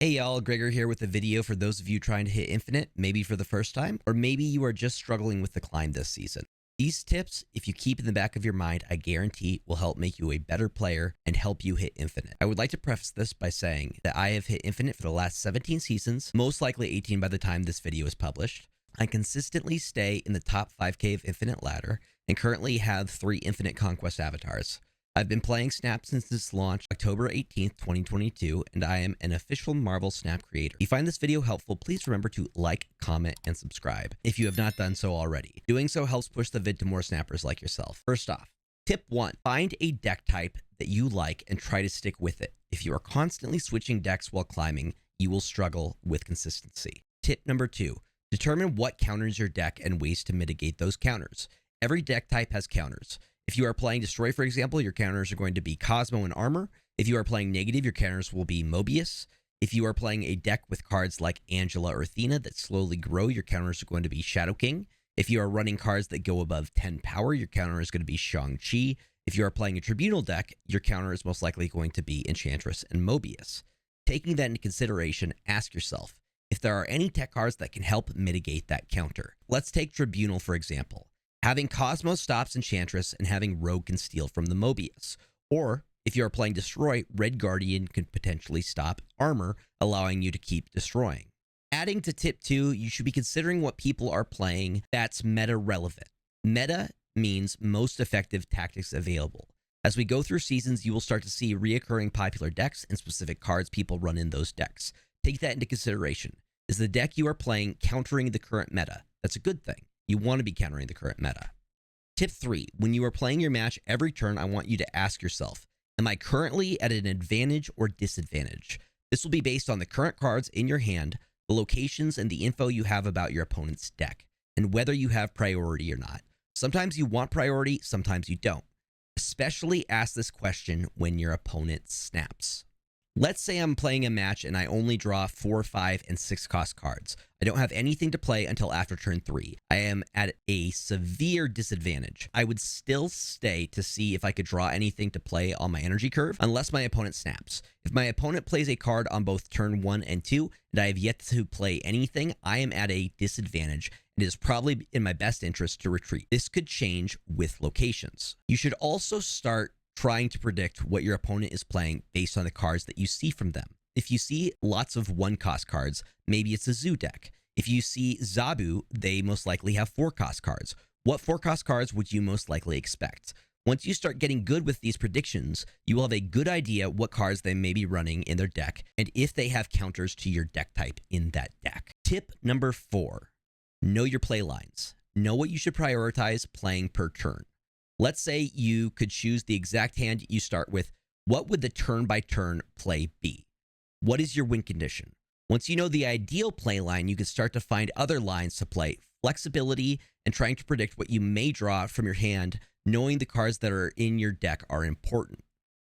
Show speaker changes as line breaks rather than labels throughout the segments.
Hey y'all, Gregor here with a video for those of you trying to hit infinite, maybe for the first time, or maybe you are just struggling with the climb this season. These tips, if you keep in the back of your mind, I guarantee will help make you a better player and help you hit infinite. I would like to preface this by saying that I have hit infinite for the last 17 seasons, most likely 18 by the time this video is published. I consistently stay in the top 5k of infinite ladder and currently have 3 infinite conquest avatars. I've been playing Snap since its launch October 18th, 2022, and I am an official Marvel Snap creator. If you find this video helpful, please remember to like, comment, and subscribe if you have not done so already. Doing so helps push the vid to more snappers like yourself. First off, tip 1, find a deck type that you like and try to stick with it. If you are constantly switching decks while climbing, you will struggle with consistency. Tip number 2, determine what counters your deck and ways to mitigate those counters. Every deck type has counters. If you are playing Destroy, for example, your counters are going to be Cosmo and Armor. If you are playing Negative, your counters will be Mobius. If you are playing a deck with cards like Angela or Athena that slowly grow, your counters are going to be Shadow King. If you are running cards that go above 10 power, your counter is going to be Shang-Chi. If you are playing a Tribunal deck, your counter is most likely going to be Enchantress and Mobius. Taking that into consideration, ask yourself if there are any tech cards that can help mitigate that counter. Let's take Tribunal, for example. Having Cosmo stops Enchantress and having Rogue can steal from the Mobius. Or, if you are playing Destroy, Red Guardian can potentially stop Armor, allowing you to keep destroying. Adding to tip 2, you should be considering what people are playing that's meta relevant. Meta means most effective tactics available. As we go through seasons, you will start to see reoccurring popular decks and specific cards people run in those decks. Take that into consideration. Is the deck you are playing countering the current meta? That's a good thing. You want to be countering the current meta. Tip 3, when you are playing your match every turn, I want you to ask yourself, am I currently at an advantage or disadvantage? This will be based on the current cards in your hand, the locations, and the info you have about your opponent's deck, and whether you have priority or not. Sometimes you want priority, sometimes you don't. Especially ask this question when your opponent snaps. Let's say I'm playing a match and I only draw 4, 5, and 6 cost cards. I don't have anything to play until after turn 3. I am at a severe disadvantage. I would still stay to see if I could draw anything to play on my energy curve, unless my opponent snaps. If my opponent plays a card on both turn 1 and 2, and I have yet to play anything, I am at a disadvantage. It is probably in my best interest to retreat. This could change with locations. You should also start trying to predict what your opponent is playing based on the cards that you see from them. If you see lots of 1-cost cards, maybe it's a Zoo deck. If you see Zabu, they most likely have 4-cost cards. What 4-cost cards would you most likely expect? Once you start getting good with these predictions, you will have a good idea what cards they may be running in their deck and if they have counters to your deck type in that deck. Tip number 4, know your play lines. Know what you should prioritize playing per turn. Let's say you could choose the exact hand you start with. What would the turn-by-turn play be? What is your win condition? Once you know the ideal play line, you can start to find other lines to play. Flexibility and trying to predict what you may draw from your hand, knowing the cards that are in your deck are important.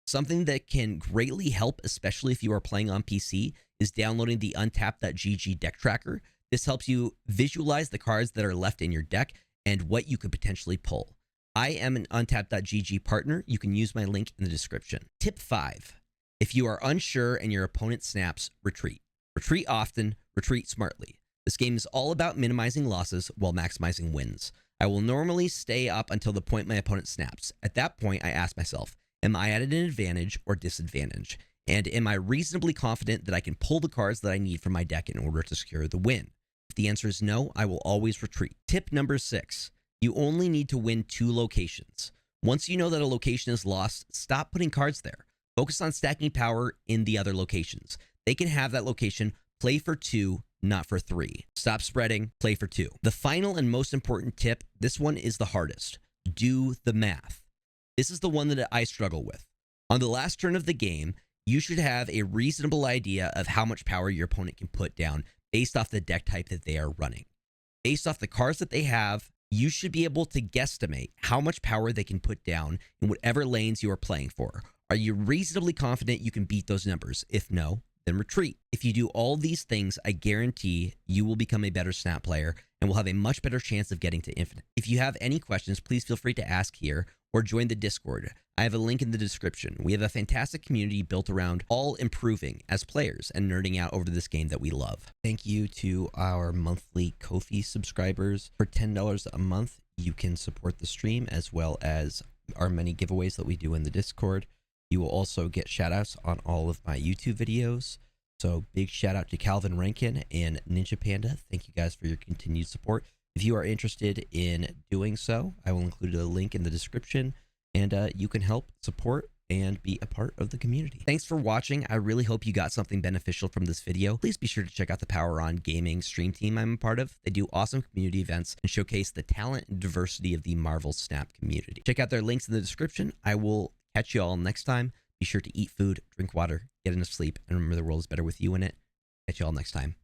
Something that can greatly help, especially if you are playing on PC, is downloading the untap.gg deck tracker. This helps you visualize the cards that are left in your deck and what you could potentially pull. I am an untap.gg partner. You can use my link in the description. Tip 5, if you are unsure and your opponent snaps, retreat. Retreat often, retreat smartly. This game is all about minimizing losses while maximizing wins. I will normally stay up until the point my opponent snaps. At that point, I ask myself, am I at an advantage or disadvantage? And am I reasonably confident that I can pull the cards that I need from my deck in order to secure the win? If the answer is no, I will always retreat. Tip number 6, you only need to win 2 locations. Once you know that a location is lost, stop putting cards there. Focus on stacking power in the other locations. They can have that location, play for 2, not for 3. Stop spreading, play for 2. The final and most important tip, this one is the hardest. Do the math. This is the one that I struggle with. On the last turn of the game, you should have a reasonable idea of how much power your opponent can put down based off the deck type that they are running. Based off the cards that they have, you should be able to guesstimate how much power they can put down in whatever lanes you are playing for. Are you reasonably confident you can beat those numbers? If no, then retreat. If you do all these things, I guarantee you will become a better Snap player and will have a much better chance of getting to infinite. If you have any questions, please feel free to ask here or join the Discord. I have a link in the description. We have a fantastic community built around all improving as players and nerding out over this game that we love. Thank you to our monthly KoFi subscribers. For $10 a month, you can support the stream as well as our many giveaways that we do in the Discord. You will also get shoutouts on all of my YouTube videos. So big shout out to Calvin Rankin and Ninja Panda. Thank you guys for your continued support. If you are interested in doing so, I will include a link in the description, and you can help support and be a part of the community. Thanks for watching. I really hope you got something beneficial from this video. Please be sure to check out the Power On Gaming stream team I'm a part of. They do awesome community events and showcase the talent and diversity of the Marvel Snap community. Check out their links in the description. I will catch you all next time. Be sure to eat food, drink water, get enough sleep, and remember the world is better with you in it. Catch you all next time.